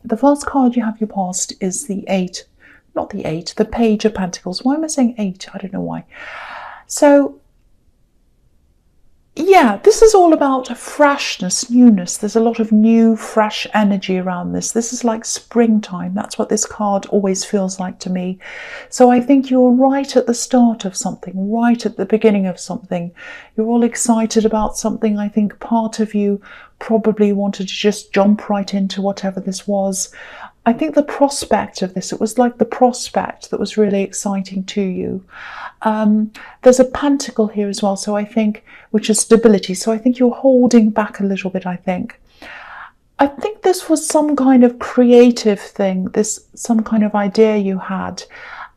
The first card you have your past is the eight, not the eight, the Page of Pentacles. Why am I saying eight? I don't know why. So yeah, this is all about freshness, newness. There's a lot of new, fresh energy around this. This is like springtime. That's what this card always feels like to me. So I think you're right at the start of something, right at the beginning of something. You're all excited about something. I think part of you probably wanted to just jump right into whatever this was. I think the prospect of this, it was like the prospect that was really exciting to you. There's a pentacle here as well, so I think, which is stability. So I think you're holding back a little bit, I think. I think this was some kind of creative thing, some kind of idea you had.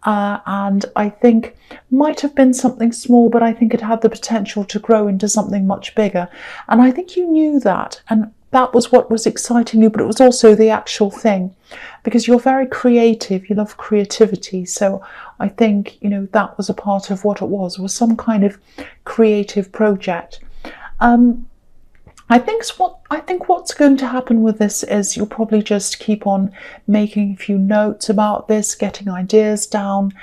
And I think might have been something small, but I think it had the potential to grow into something much bigger. And I think you knew that. And that was what was exciting you, but it was also the actual thing, because you're very creative, you love creativity. So I think, you know, that was a part of what it was some kind of creative project. I think what's going to happen with this is you'll probably just keep on making a few notes about this, getting ideas down,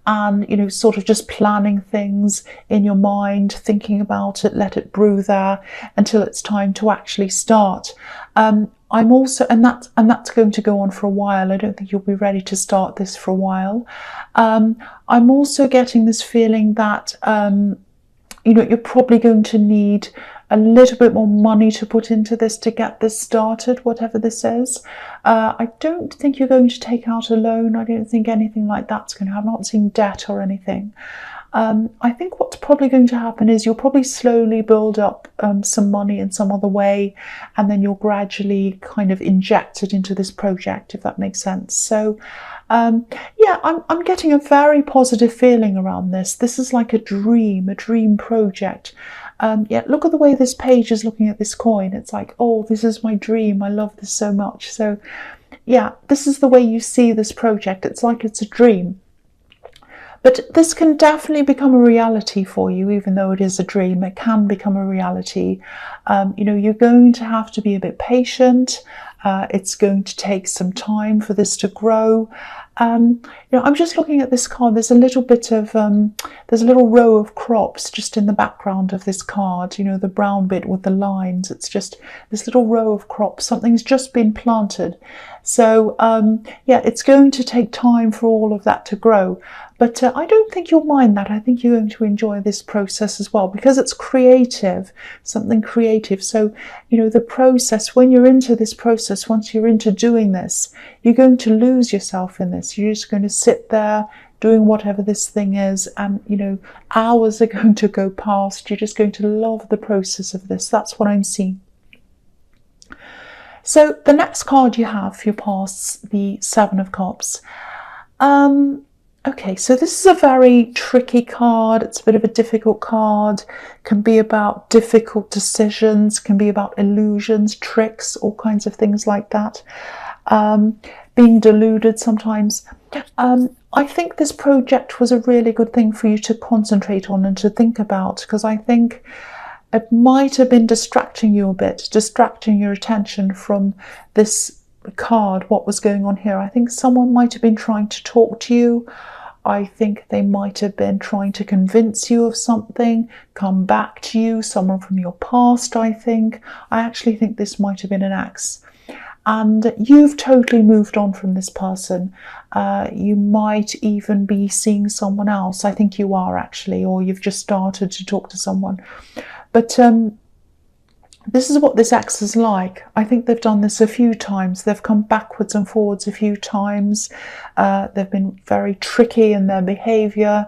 and, you know, sort of just planning things in your mind, thinking about it, let it brew there until it's time to actually start. I'm also, and that's going to go on for a while. I don't think you'll be ready to start this for a while. I'm also getting this feeling that, you know, you're probably going to need a little bit more money to put into this to get this started, whatever this is. I don't think you're going to take out a loan. I don't think anything like that's going to happen. I'm not seeing debt or anything. I think what's probably going to happen is you'll probably slowly build up some money in some other way, and then you'll gradually kind of inject it into this project, if that makes sense. So yeah, I'm getting a very positive feeling around this. This is like a dream project. Yeah, look at the way this page is looking at this coin. It's like, oh, this is my dream. I love this so much. So yeah, this is the way you see this project. It's like it's a dream. But this can definitely become a reality for you, even though it is a dream. It can become a reality. You know, you're going to have to be a bit patient. It's going to take some time for this to grow. You know, I'm just looking at this card. There's a little bit of, there's a little row of crops just in the background of this card, you know, the brown bit with the lines. It's just this little row of crops. Something's just been planted. So, yeah, it's going to take time for all of that to grow. But I don't think you'll mind that. I think you're going to enjoy this process as well, because it's creative, something creative. So, you know, the process, when you're into this process, once you're into doing this, you're going to lose yourself in this. You're just going to sit there doing whatever this thing is, and, you know, hours are going to go past. You're just going to love the process of this. That's what I'm seeing. So the next card you have for your pasts, the Seven of Cups. Okay, so this is a very tricky card. It's a bit of a difficult card. Can be about difficult decisions, can be about illusions, tricks, all kinds of things like that. Being deluded sometimes. I think this project was a really good thing for you to concentrate on and to think about, because I think it might have been distracting you a bit, distracting your attention from this card, what was going on here. I think someone might have been trying to talk to you. I think they might have been trying to convince you of something, come back to you, someone from your past, I think. I actually think this might have been an ex. And you've totally moved on from this person. You might even be seeing someone else. I think you are, actually, or you've just started to talk to someone. But this is what this ex is like. I think they've done this a few times. They've come backwards and forwards a few times. They've been very tricky in their behaviour.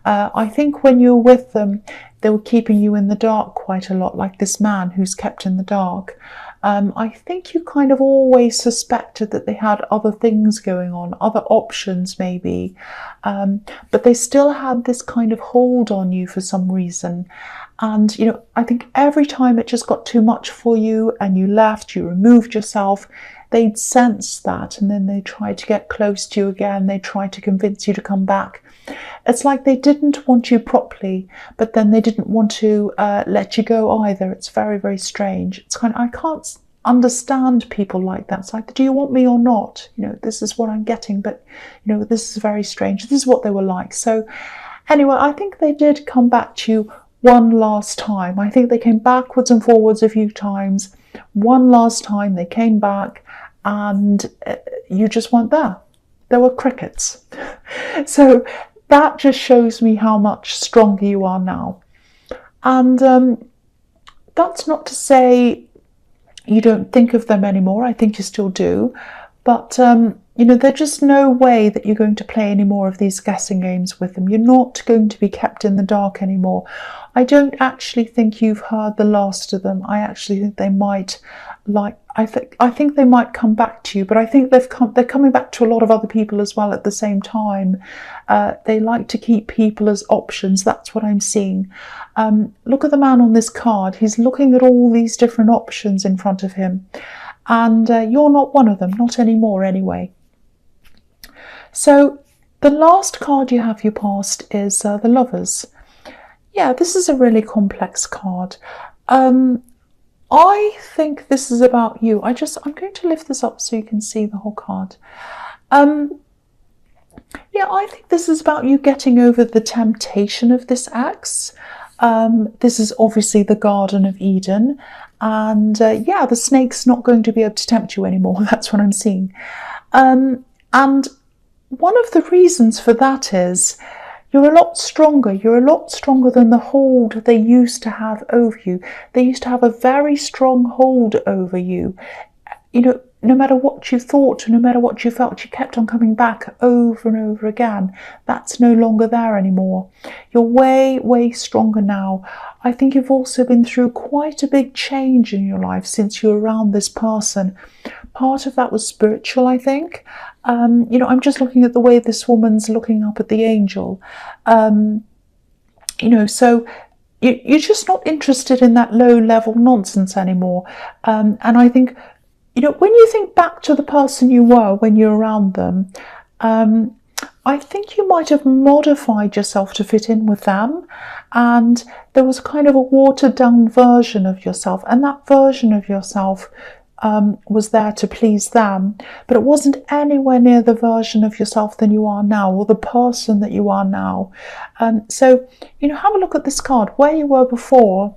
I think when you're with them, they were keeping you in the dark quite a lot, like this man who's kept in the dark. I think you kind of always suspected that they had other things going on, other options maybe, but they still had this kind of hold on you for some reason. And, you know, I think every time it just got too much for you and you left, you removed yourself, they'd sense that, and then they tried to get close to you again. They tried to convince you to come back. It's like they didn't want you properly, but then they didn't want to let you go either. It's very, very strange. It's kind of, understand people like that. It's like, do you want me or not? You know, this is what I'm getting, but you know, this is very strange. This is what they were like. So anyway, I think they did come back to you one last time. I think they came backwards and forwards a few times. One last time they came back, and you just weren't there. There were crickets. So that just shows me how much stronger you are now. And that's not to say you don't think of them anymore. I think you still do. But, you know, there's just no way that you're going to play any more of these guessing games with them. You're not going to be kept in the dark anymore. I don't actually think you've heard the last of them. I actually think they might, I think they might come back to you, but I think they're coming back to a lot of other people as well at the same time. They like to keep people as options. That's what I'm seeing. Look at the man on this card. He's looking at all these different options in front of him, and you're not one of them, not anymore anyway. So the last card you have, your past, is the Lovers. Yeah, this is a really complex card. I think this is about you. I'm going to lift this up so you can see the whole card. Yeah, I think this is about you getting over the temptation of this ex. This is obviously the Garden of Eden. And yeah, the snake's not going to be able to tempt you anymore. That's what I'm seeing. And one of the reasons for that is you're a lot stronger. You're a lot stronger than the hold they used to have over you. They used to have a very strong hold over you. You know, no matter what you thought, no matter what you felt, you kept on coming back over and over again. That's no longer there anymore. You're way, way stronger now. I think you've also been through quite a big change in your life since you were around this person. Part of that was spiritual, I think. You know, I'm just looking at the way this woman's looking up at the angel. You know, so you're just not interested in that low-level nonsense anymore. And I think, you know, when you think back to the person you were when you're around them, I think you might have modified yourself to fit in with them. And there was kind of a watered-down version of yourself. And that version of yourself was there to please them, but it wasn't anywhere near the version of yourself than you are now, or the person that you are now. So, you know, have a look at this card. Where you were before,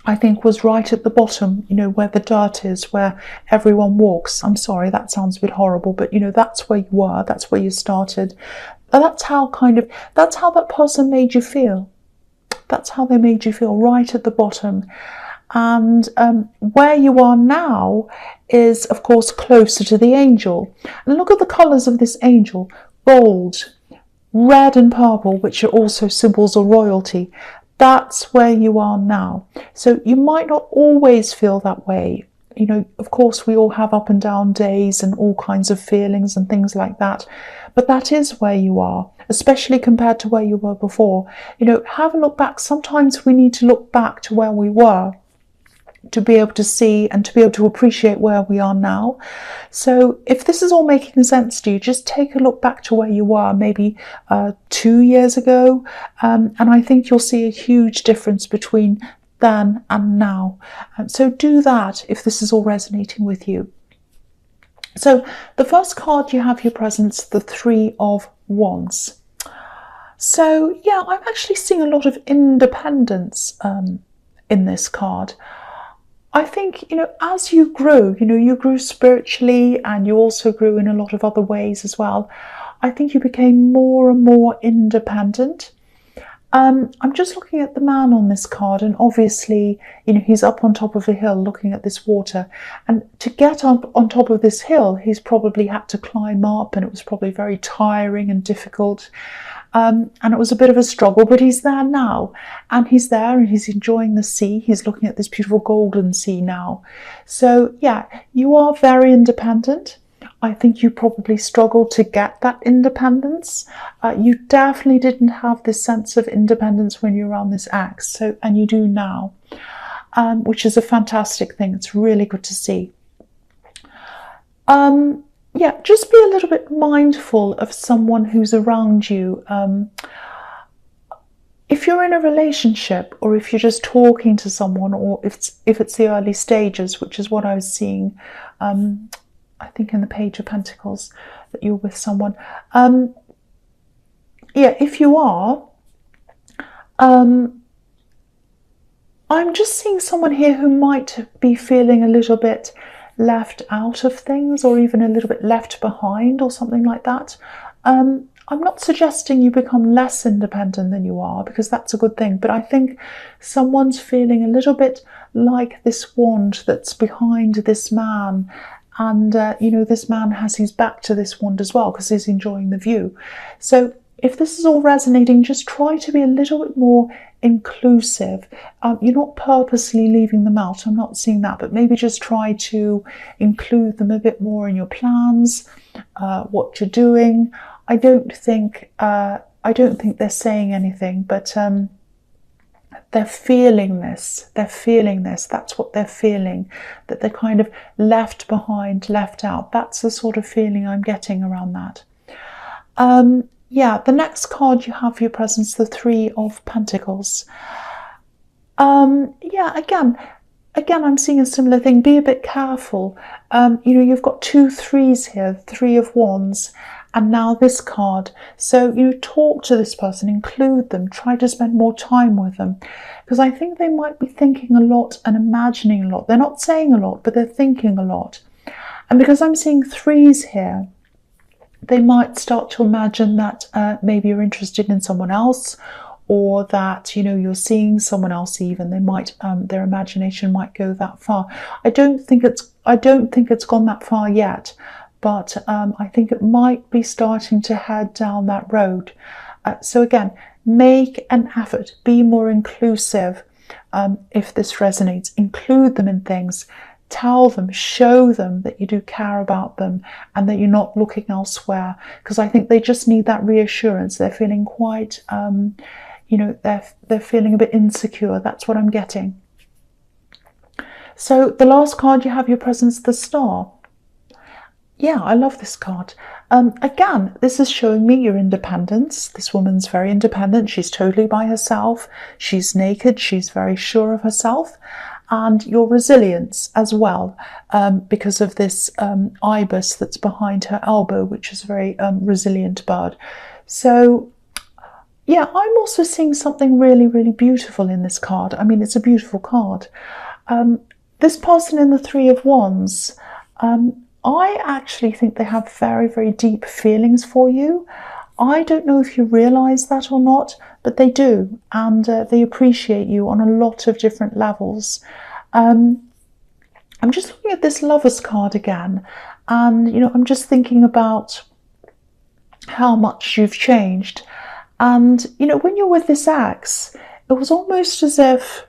I think, was right at the bottom, you know, where the dirt is, where everyone walks. I'm sorry, that sounds a bit horrible, but, you know, that's where you were, that's where you started. That's how that person made you feel. That's how they made you feel, right at the bottom. And where you are now is, of course, closer to the angel. And look at the colours of this angel. Gold, red and purple, which are also symbols of royalty. That's where you are now. So you might not always feel that way. You know, of course, we all have up and down days and all kinds of feelings and things like that. But that is where you are, especially compared to where you were before. You know, have a look back. Sometimes we need to look back to where we were to be able to see and to be able to appreciate where we are now. So if this is all making sense to you, just take a look back to where you were maybe 2 years ago, and I think you'll see a huge difference between then and now. So do that if this is all resonating with you. So the first card you have, your presence, the Three of Wands. So yeah, I'm actually seeing a lot of independence in this card. I think, you know, as you grew, you know, you grew spiritually and you also grew in a lot of other ways as well. I think you became more and more independent. I'm just looking at the man on this card, and obviously, you know, he's up on top of a hill looking at this water. And to get up on top of this hill, he's probably had to climb up, and it was probably very tiring and difficult. And it was a bit of a struggle, but he's there now, and he's there and he's enjoying the sea. He's looking at this beautiful golden sea now. So yeah, you are very independent. I think you probably struggled to get that independence. You definitely didn't have this sense of independence when you were around this ex, so, and you do now, which is a fantastic thing. It's really good to see. Yeah, just be a little bit mindful of someone who's around you. if you're in a relationship, or if you're just talking to someone, or if it's the early stages, which is what I was seeing, I think in the Page of Pentacles, that you're with someone. Yeah, if you are, I'm just seeing someone here who might be feeling a little bit left out of things, or even a little bit left behind, or something like that. I'm not suggesting you become less independent than you are, because that's a good thing, but I think someone's feeling a little bit like this wand that's behind this man, and you know, this man has his back to this wand as well, because he's enjoying the view. So if this is all resonating, just try to be a little bit more inclusive. You're not purposely leaving them out, I'm not seeing that, but maybe just try to include them a bit more in your plans, what you're doing. I don't think they're saying anything, but they're feeling this. They're feeling this. That's what they're feeling, that they're kind of left behind, left out. That's the sort of feeling I'm getting around that. Yeah, the next card you have for your presence, the Three of Pentacles. Yeah, again, I'm seeing a similar thing. Be a bit careful. You know, you've got 2 threes here, Three of Wands, and now this card. So, you know, talk to this person, include them, try to spend more time with them, because I think they might be thinking a lot and imagining a lot. They're not saying a lot, but they're thinking a lot. And because I'm seeing threes here, they might start to imagine that maybe you're interested in someone else, or that, you know, you're seeing someone else even. They might, their imagination might go that far. I don't think it's gone that far yet, but I think it might be starting to head down that road. So again, make an effort, be more inclusive. If this resonates, include them in things. Tell them, show them that you do care about them and that you're not looking elsewhere, because I think they just need that reassurance. They're feeling quite, you know, they're feeling a bit insecure. That's what I'm getting. So the last card you have your presence, the Star. Yeah, I love this card. Again, this is showing me your independence. This woman's very independent. She's totally by herself. She's naked. She's very sure of herself. And your resilience as well, because of this ibis that's behind her elbow, which is a very resilient bird. So yeah, I'm also seeing something really, really beautiful in this card. I mean, it's a beautiful card. This person in the Three of Wands, I actually think they have very, very deep feelings for you. I don't know if you realise that or not, but they do, and they appreciate you on a lot of different levels. I'm just looking at this Lovers card again, and, you know, I'm just thinking about how much you've changed. And, you know, when you're with this ex, it was almost as if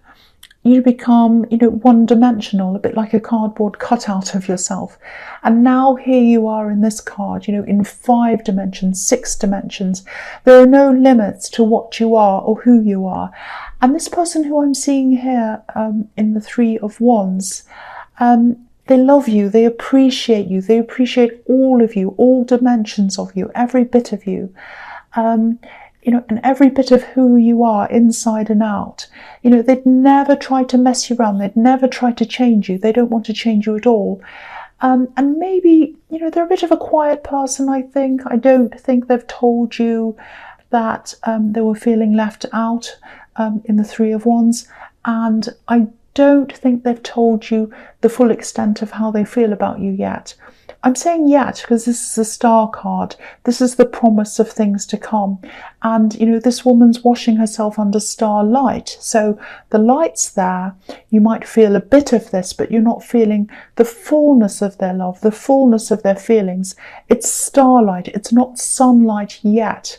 you become, you know, one-dimensional, a bit like a cardboard cutout of yourself. And now here you are in this card, you know, in 5 dimensions, 6 dimensions. There are no limits to what you are or who you are. And this person who I'm seeing here in the Three of Wands, they love you, they appreciate you, they appreciate all of you, all dimensions of you, every bit of you. You know, and every bit of who you are, inside and out. You know, they'd never try to mess you around. They'd never try to change you. They don't want to change you at all. And maybe, you know, they're a bit of a quiet person, I think. I don't think they've told you that they were feeling left out in the Three of Wands. And I don't think they've told you the full extent of how they feel about you yet. I'm saying yet because this is a Star card. This is the promise of things to come. And, you know, this woman's washing herself under starlight. So the light's there. You might feel a bit of this, but you're not feeling the fullness of their love, the fullness of their feelings. It's starlight. It's not sunlight yet.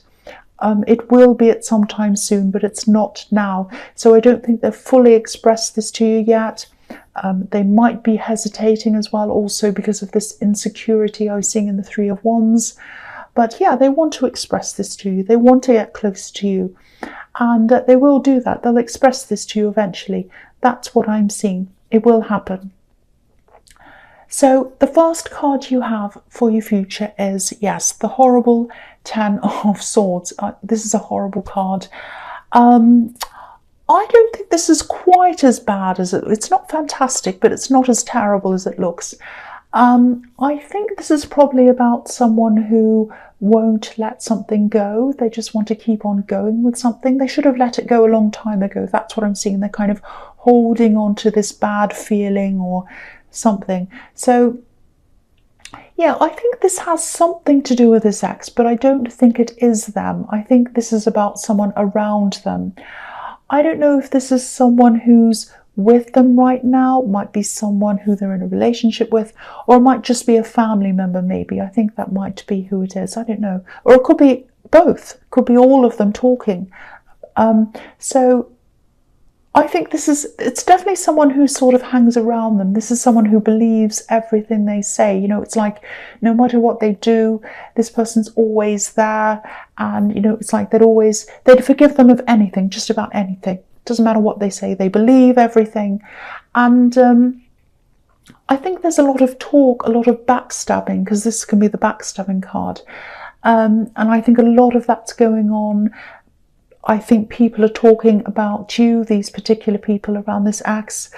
It will be at some time soon, but it's not now. So I don't think they've fully expressed this to you yet. They might be hesitating as well, also because of this insecurity I was seeing in the Three of Wands. But yeah, they want to express this to you. They want to get close to you. And they will do that. They'll express this to you eventually. That's what I'm seeing. It will happen. So the first card you have for your future is, yes, the horrible Ten of Swords. This is a horrible card. I don't think this is quite as bad as it's not fantastic, but it's not as terrible as it looks. I think this is probably about someone who won't let something go. They just want to keep on going with something. They should have let it go a long time ago. That's what I'm seeing. They're kind of holding on to this bad feeling or something. So yeah, I think this has something to do with this ex, but I don't think it is them. I think this is about someone around them. I don't know if this is someone who's with them right now, it might be someone who they're in a relationship with, or it might just be a family member maybe. I think that might be who it is. I don't know. Or it could be both. It could be all of them talking. So I think it's definitely someone who sort of hangs around them. This is someone who believes everything they say. You know, it's like no matter what they do, this person's always there. And, you know, it's like they'd forgive them of anything, just about anything. Doesn't matter what they say, they believe everything. And I think there's a lot of talk, a lot of backstabbing, because this can be the backstabbing card. And I think a lot of that's going on. I think people are talking about you, these particular people around this ex.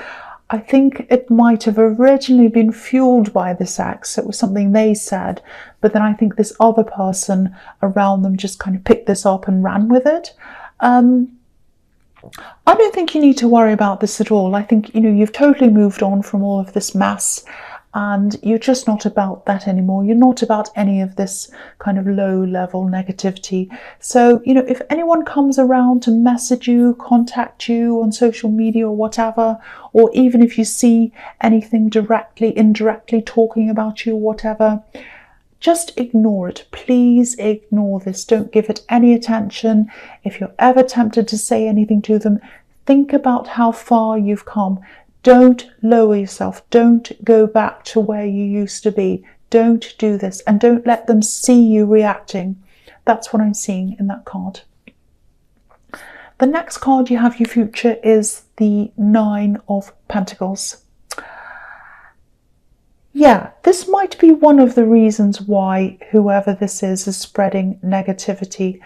I think it might have originally been fueled by this ex. It was something they said, but then I think this other person around them just kind of picked this up and ran with it. I don't think you need to worry about this at all. I think, you know, you've totally moved on from all of this mess and you're just not about that anymore. You're not about any of this kind of low level negativity. So, you know, if anyone comes around to message you, contact you on social media or whatever, or even if you see anything directly, indirectly talking about you or whatever, just ignore it. Please ignore this. Don't give it any attention. If you're ever tempted to say anything to them, think about how far you've come. Don't lower yourself. Don't go back to where you used to be. Don't do this. And don't let them see you reacting. That's what I'm seeing in that card. The next card you have, your future, is the Nine of Pentacles. Yeah, this might be one of the reasons why whoever this is spreading negativity.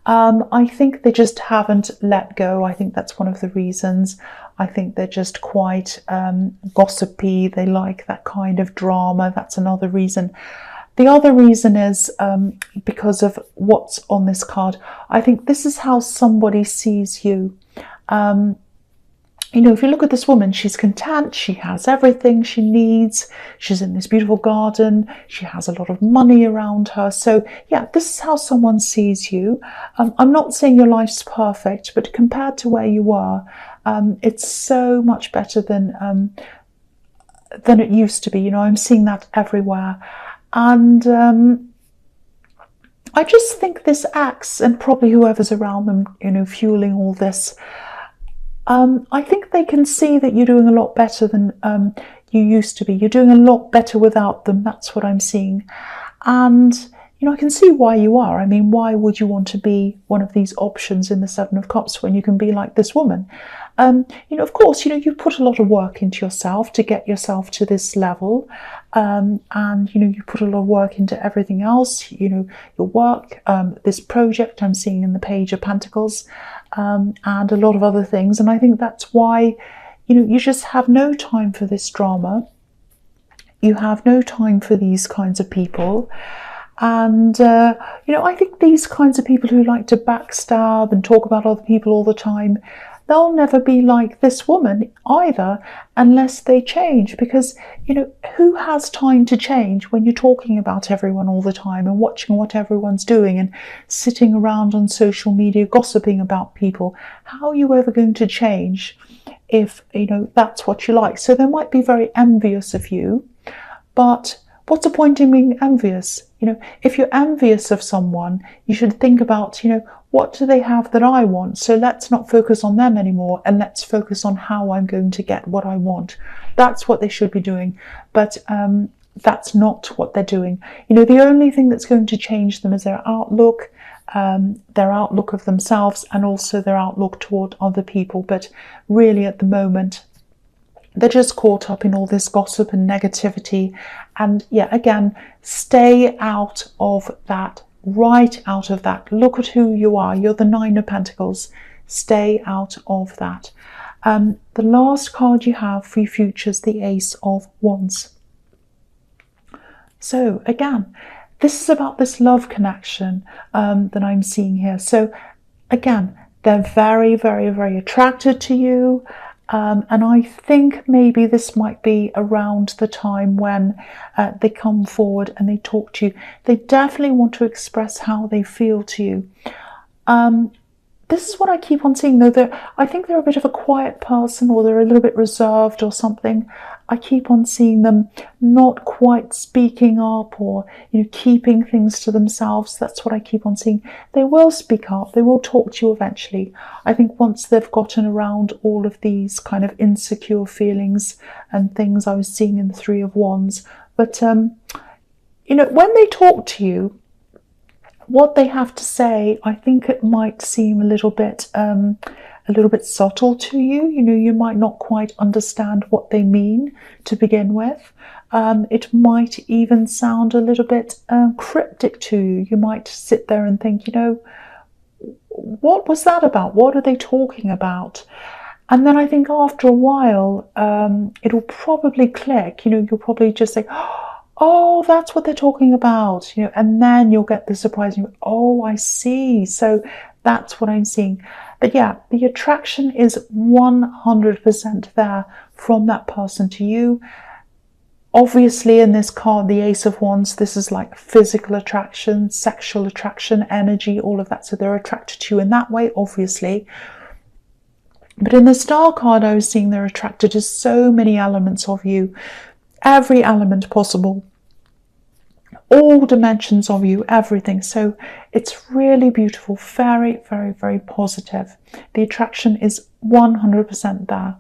I think they just haven't let go. I think that's one of the reasons. I think they're just quite gossipy. They like that kind of drama. That's another reason. The other reason is because of what's on this card. I think this is how somebody sees you. You know, if you look at this woman, she's content, she has everything she needs, she's in this beautiful garden, she has a lot of money around her. So yeah, this is how someone sees you. I'm not saying your life's perfect, but compared to where you were, it's so much better than it used to be. You know, I'm seeing that everywhere. And I just think this ex, and probably whoever's around them, you know, fueling all this, I think they can see that you're doing a lot better than you used to be. You're doing a lot better without them. That's what I'm seeing. And, you know, I can see why you are. I mean, why would you want to be one of these options in the Seven of Cups when you can be like this woman? You know, of course, you know, you put a lot of work into yourself to get yourself to this level. And, you know, you put a lot of work into everything else, you know, your work, this project I'm seeing in the Page of Pentacles, and a lot of other things. And I think that's why, you know, you just have no time for this drama. You have no time for these kinds of people. And, you know, I think these kinds of people who like to backstab and talk about other people all the time, they'll never be like this woman either unless they change. Because, you know, who has time to change when you're talking about everyone all the time and watching what everyone's doing and sitting around on social media gossiping about people? How are you ever going to change if, you know, that's what you like? So they might be very envious of you, but what's the point in being envious? You know, if you're envious of someone, you should think about, you know, what do they have that I want? So let's not focus on them anymore, and let's focus on how I'm going to get what I want. That's what they should be doing. But that's not what they're doing. You know, the only thing that's going to change them is their outlook of themselves, and also their outlook toward other people. But really at the moment, they're just caught up in all this gossip and negativity. And yeah, again, stay out of that, right out of that. Look at who you are. You're the Nine of Pentacles. Stay out of that. The last card you have for your future is the Ace of Wands. So again, this is about this love connection that I'm seeing here. So again, they're very, very, very attracted to you. And I think maybe this might be around the time when they come forward and they talk to you. They definitely want to express how they feel to you. This is what I keep on seeing, though. I think they're a bit of a quiet person, or they're a little bit reserved or something. I keep on seeing them not quite speaking up, or keeping things to themselves. That's what I keep on seeing. They will speak up. They will talk to you eventually. I think once they've gotten around all of these kind of insecure feelings and things I was seeing in the Three of Wands. But when they talk to you, what they have to say, I think it might seem a little bit subtle to you. You might not quite understand what they mean to begin with. It might even sound a little bit cryptic to you. You might sit there and think, what was that about? What are they talking about? And then I think after a while, it'll probably click. You'll probably just say, oh, that's what they're talking about, and then you'll get the surprise. Oh, I see. So that's what I'm seeing. But yeah, the attraction is 100% there from that person to you. Obviously, in this card, the Ace of Wands, this is like physical attraction, sexual attraction, energy, all of that. So they're attracted to you in that way, obviously. But in the Star card, I was seeing they're attracted to so many elements of you. Every element possible, all dimensions of you, everything. So it's really beautiful, very, very, very positive. The attraction is 100% there.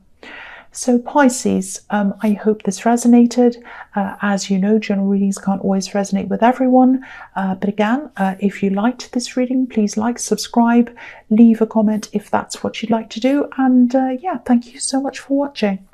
So Pisces, I hope this resonated. As you know, general readings can't always resonate with everyone. But again, if you liked this reading, please like, subscribe, leave a comment if that's what you'd like to do. And yeah, thank you so much for watching.